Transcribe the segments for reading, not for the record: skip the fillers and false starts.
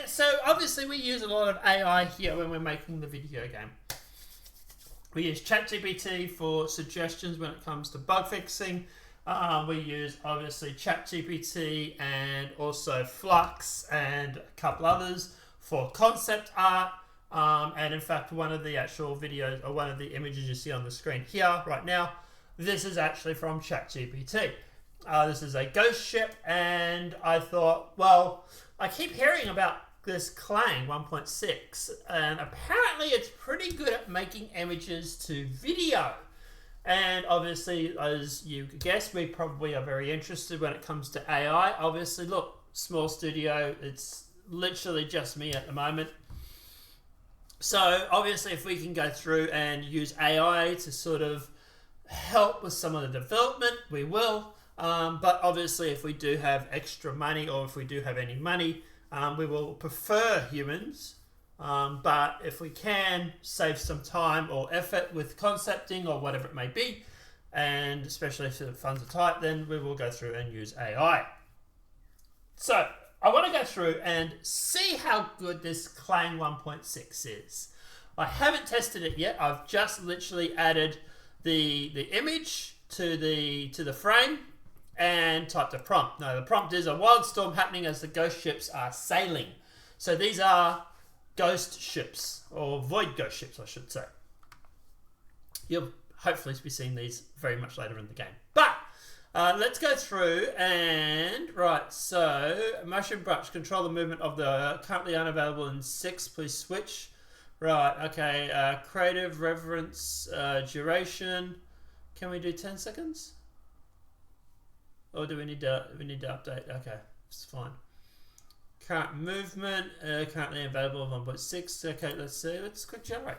so obviously we use a lot of AI here when we're making the video game. We use ChatGPT for suggestions when it comes to bug fixing. We use obviously ChatGPT and also Flux and a couple others for concept art. And in fact, one of the actual videos or one of the images you see on the screen here right now, this is actually from ChatGPT. This is a ghost ship, and I thought, well, I keep hearing about this KLING 1.6, and apparently it's pretty good at making images to video. And obviously, as you guess, we probably are very interested when it comes to AI. Obviously, look, small studio, it's literally just me at the moment. So obviously, if we can go through and use AI to sort of help with some of the development, we will. But obviously, if we do have extra money, or if we do have any money, we will prefer humans. But if we can save some time or effort with concepting or whatever it may be, and especially if the funds are tight, then we will go through and use AI. So I want to go through and see how good this KLING 1.6 is. I haven't tested it yet. I've just literally added the image to the frame and typed a prompt. Now the prompt is: a wild storm happening as the ghost ships are sailing. So these are ghost ships, or void ghost ships I should say. You'll hopefully be seeing these very much later in the game. But let's go through and, right, so motion brush, control the movement of the currently unavailable in 6, please switch. Right, okay, creative reference, duration, can we do 10 seconds? Or do we need to update? Okay, it's fine. Current movement, currently available 1.6. Okay, let's see, let's quick generate.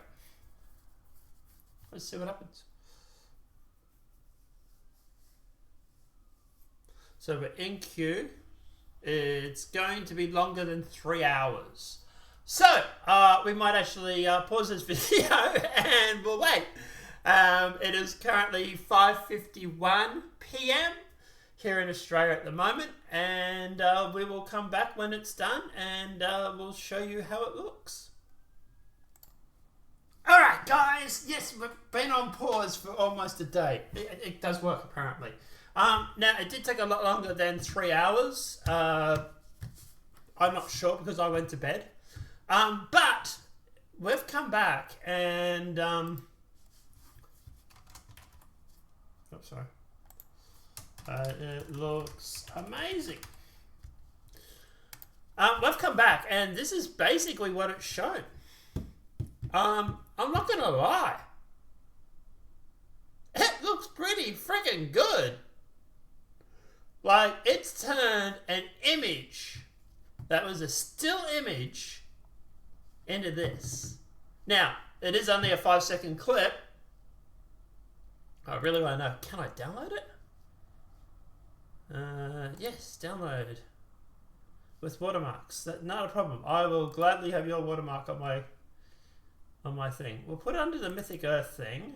Let's see what happens. So we're in queue. It's going to be longer than 3 hours. So we might actually pause this video and we'll wait. It is currently 5:51 p.m. here in Australia at the moment, and we will come back when it's done and we'll show you how it looks. Alright guys, yes, we've been on pause for almost a day. It does work apparently. Now it did take a lot longer than 3 hours. I'm not sure because I went to bed. But we've come back and sorry. It looks amazing. We've come back and this is basically what it's shown. I'm not gonna lie. It looks pretty freaking good. Like, it's turned an image that was a still image into this. Now, it is only a 5-second clip. I really want to know, can I download it? Yes, download with watermarks. That's not a problem. I will gladly have your watermark on my thing. We'll put it under the Mythic Earth thing.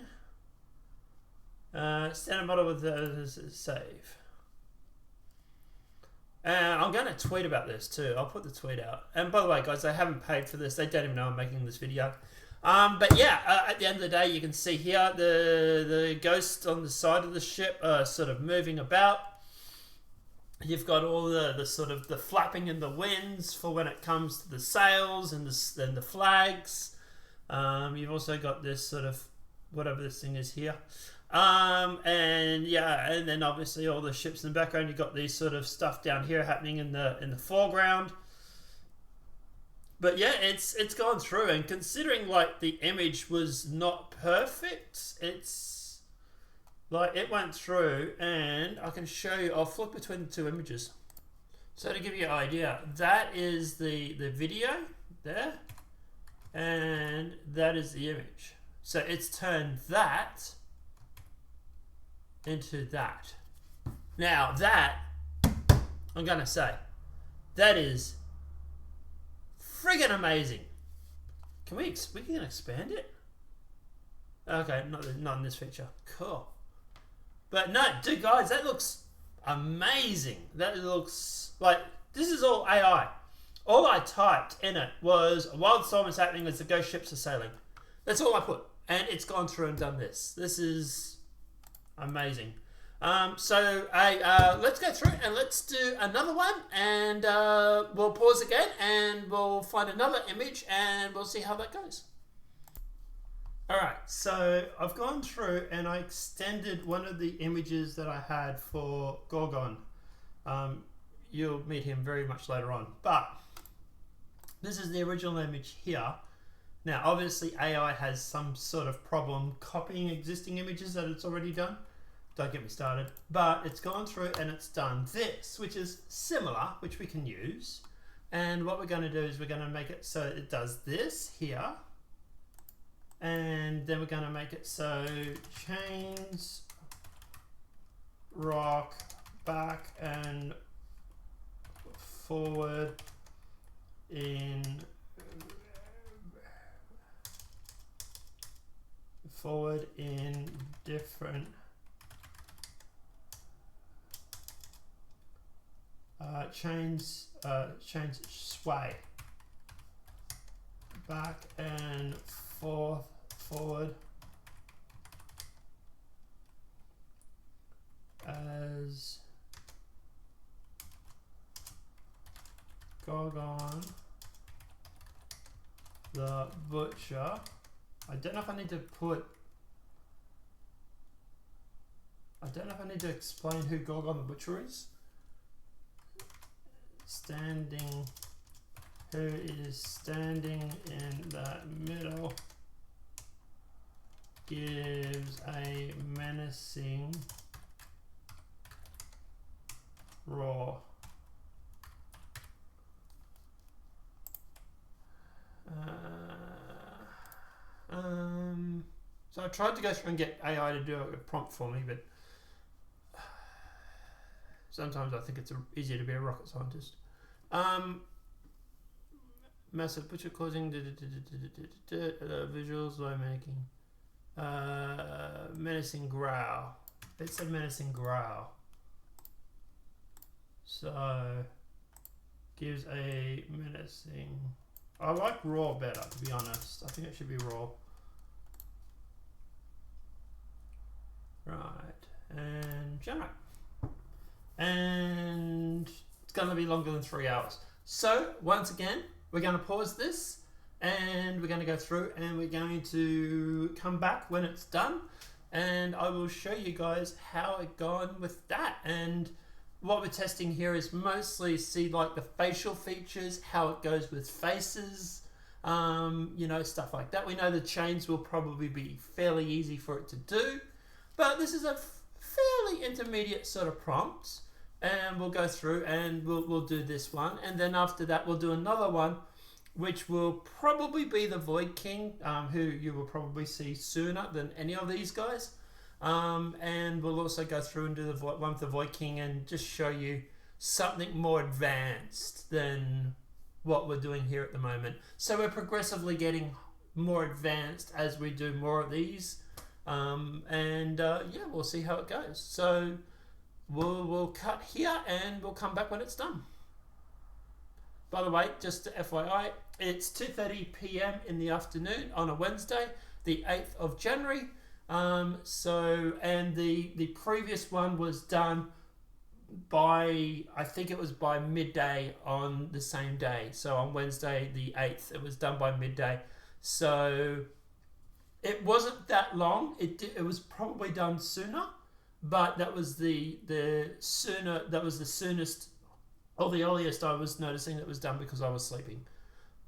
Standard model with save. I'm going to tweet about this too. I'll put the tweet out. And by the way, guys, they haven't paid for this. They don't even know I'm making this video. But yeah, at the end of the day, you can see here the ghost on the side of the ship sort of moving about. You've got all the sort of the flapping in the winds for when it comes to the sails and the flags. You've also got this sort of whatever this thing is here. And yeah, and then obviously all the ships in the background. You've got these sort of stuff down here happening in the foreground. But yeah, it's gone through, and considering like the image was not perfect, it's like it went through, and I can show you. I'll flip between the two images. So to give you an idea, that is the video there, and that is the image. So it's turned that into that. Now that, I'm gonna say, that is friggin' amazing. Can we can expand it? Okay, not in this feature. Cool. But no, dude, guys, that looks amazing. That looks like this is all AI. All I typed in it was a wild storm is happening as the ghost ships are sailing. That's all I put. And it's gone through and done this. This is amazing. Let's go through and let's do another one, and we'll pause again and we'll find another image and we'll see how that goes. Alright, so I've gone through and I extended one of the images that I had for Gorgon. You'll meet him very much later on, but this is the original image here. Now obviously AI has some sort of problem copying existing images that it's already done. Don't get me started. But it's gone through and it's done this, which is similar, which we can use. And what we're going to do is we're going to make it so it does this here. And then we're going to make it so chains, rock, back and forward in different chains sway back and forward as Gorgon the Butcher. I don't know if I need to explain who Gorgon the Butcher is. Who is standing in the middle, gives a menacing roar. So I tried to go through and get AI to do a prompt for me, but sometimes I think it's easier to be a rocket scientist. Massive butcher causing visuals by making menacing growl. It's a menacing growl. So gives a menacing. I like raw better, to be honest. I think it should be raw. Right, and generate. And it's going to be longer than 3 hours. So once again, we're going to pause this and we're going to go through and we're going to come back when it's done, and I will show you guys how it gone with that. And what we're testing here is mostly see like the facial features, how it goes with faces, you know, stuff like that. We know the chains will probably be fairly easy for it to do, but this is a fairly intermediate sort of prompt, and we'll go through and we'll do this one, and then after that we'll do another one which will probably be the Void King, who you will probably see sooner than any of these guys, and we'll also go through and do the one with the Void King and just show you something more advanced than what we're doing here at the moment. So we're progressively getting more advanced as we do more of these. Yeah, we'll see how it goes. So we'll cut here and we'll come back when it's done. By the way, just to FYI, it's 2:30 p.m. in the afternoon on a Wednesday, the 8th of January. And the previous one was done by, I think it was by midday on the same day. So on Wednesday the 8th, it was done by midday. So it wasn't that long. It was probably done sooner, but that was the soonest or the earliest I was noticing it was done because I was sleeping.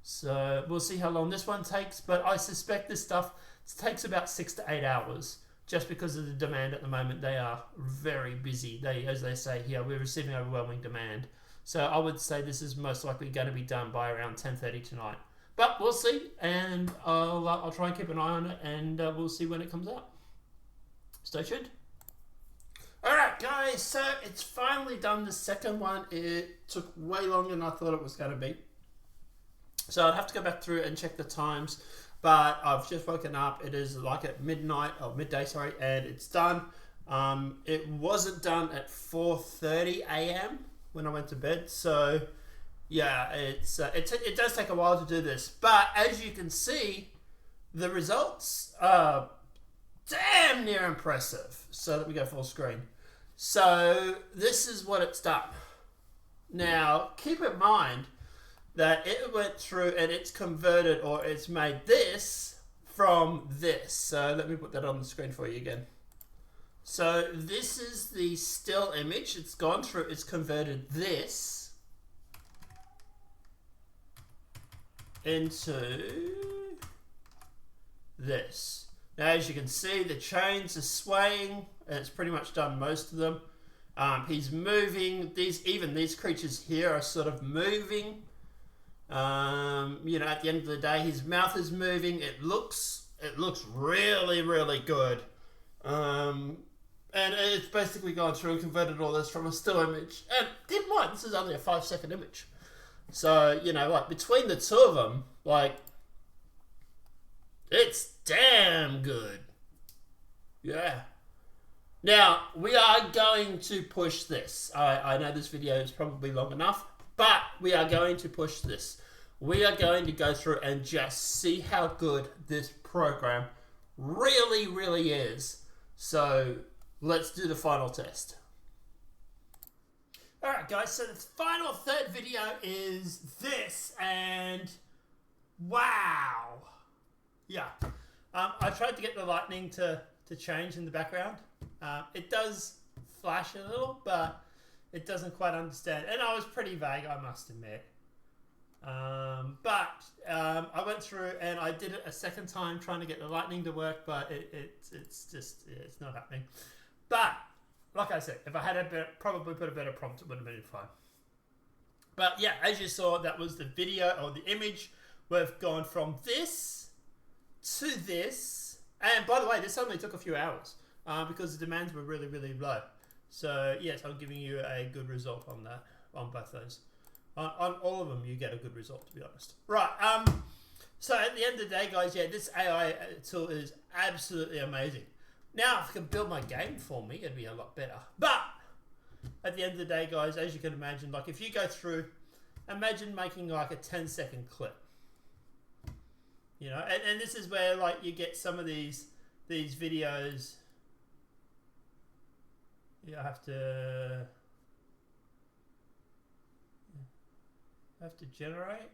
So we'll see how long this one takes, but I suspect this stuff takes about 6 to 8 hours just because of the demand at the moment. They are very busy. As they say here, we're receiving overwhelming demand. So I would say this is most likely going to be done by around 10:30 tonight. But we'll see, and I'll try and keep an eye on it, and we'll see when it comes out. Stay tuned. Alright guys, so it's finally done the second one. It took way longer than I thought it was going to be. So I'd have to go back through and check the times, but I've just woken up. It is like at midday, sorry, and it's done. It wasn't done at 4:30 a.m. when I went to bed, so yeah, it does take a while to do this, but as you can see, the results are damn near impressive. So let me go full screen. So this is what it's done. Now keep in mind that it went through and it's converted, or it's made this from this. So let me put that on the screen for you again. So this is the still image. It's gone through, it's converted this into this. Now as you can see, the chains are swaying, and it's pretty much done most of them. He's moving. Even these creatures here are sort of moving. You know, at the end of the day, his mouth is moving. It looks really, really good. And it's basically gone through and converted all this from a still image. And keep in mind, this is only a 5-second image. So, you know, like between the two of them, like, it's damn good. Yeah. Now, we are going to push this. I know this video is probably long enough, but we are going to push this. We are going to go through and just see how good this program really, really is. So let's do the final test. Alright guys, so the final third video is this, and wow. Yeah. I tried to get the lightning to change in the background. It does flash a little, but it doesn't quite understand. And I was pretty vague, I must admit. But I went through and I did it a second time trying to get the lightning to work, but it's not happening. But like I said, if I had probably put a better prompt, it would have been fine. But yeah, as you saw, that was the video or the image. We've gone from this to this, and by the way, this only took a few hours because the demands were really, really low. So yes, I'm giving you a good result on that, on both those. On all of them, you get a good result, to be honest. Right. So at the end of the day, guys, yeah, this AI tool is absolutely amazing. Now, if it can build my game for me, it'd be a lot better. But at the end of the day, guys, as you can imagine, like if you go through, imagine making like a 10-second clip. You know, and this is where like you get some of these videos. You have to generate.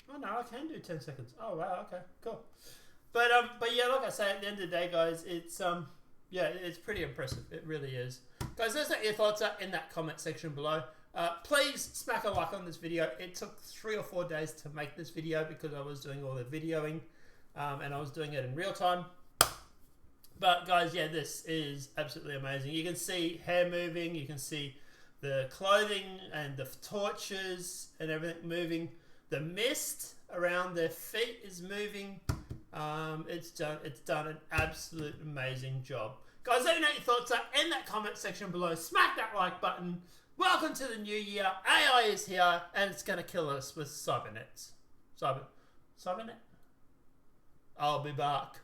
Oh no, I can do 10 seconds. Oh wow, okay, cool. But yeah, like I say, at the end of the day, guys, it's yeah, it's pretty impressive. It really is. Guys, let us know what your thoughts are in that comment section below. Please smack a like on this video. It took 3 or 4 days to make this video because I was doing all the videoing, and I was doing it in real time. But guys, yeah, this is absolutely amazing. You can see hair moving. You can see the clothing and the torches and everything moving. The mist around their feet is moving. It's done an absolute amazing job. Guys, let me know your thoughts are in that comment section below. Smack that like button. Welcome to the new year. AI is here and it's gonna kill us with cybernets. Cybernet? I'll be back.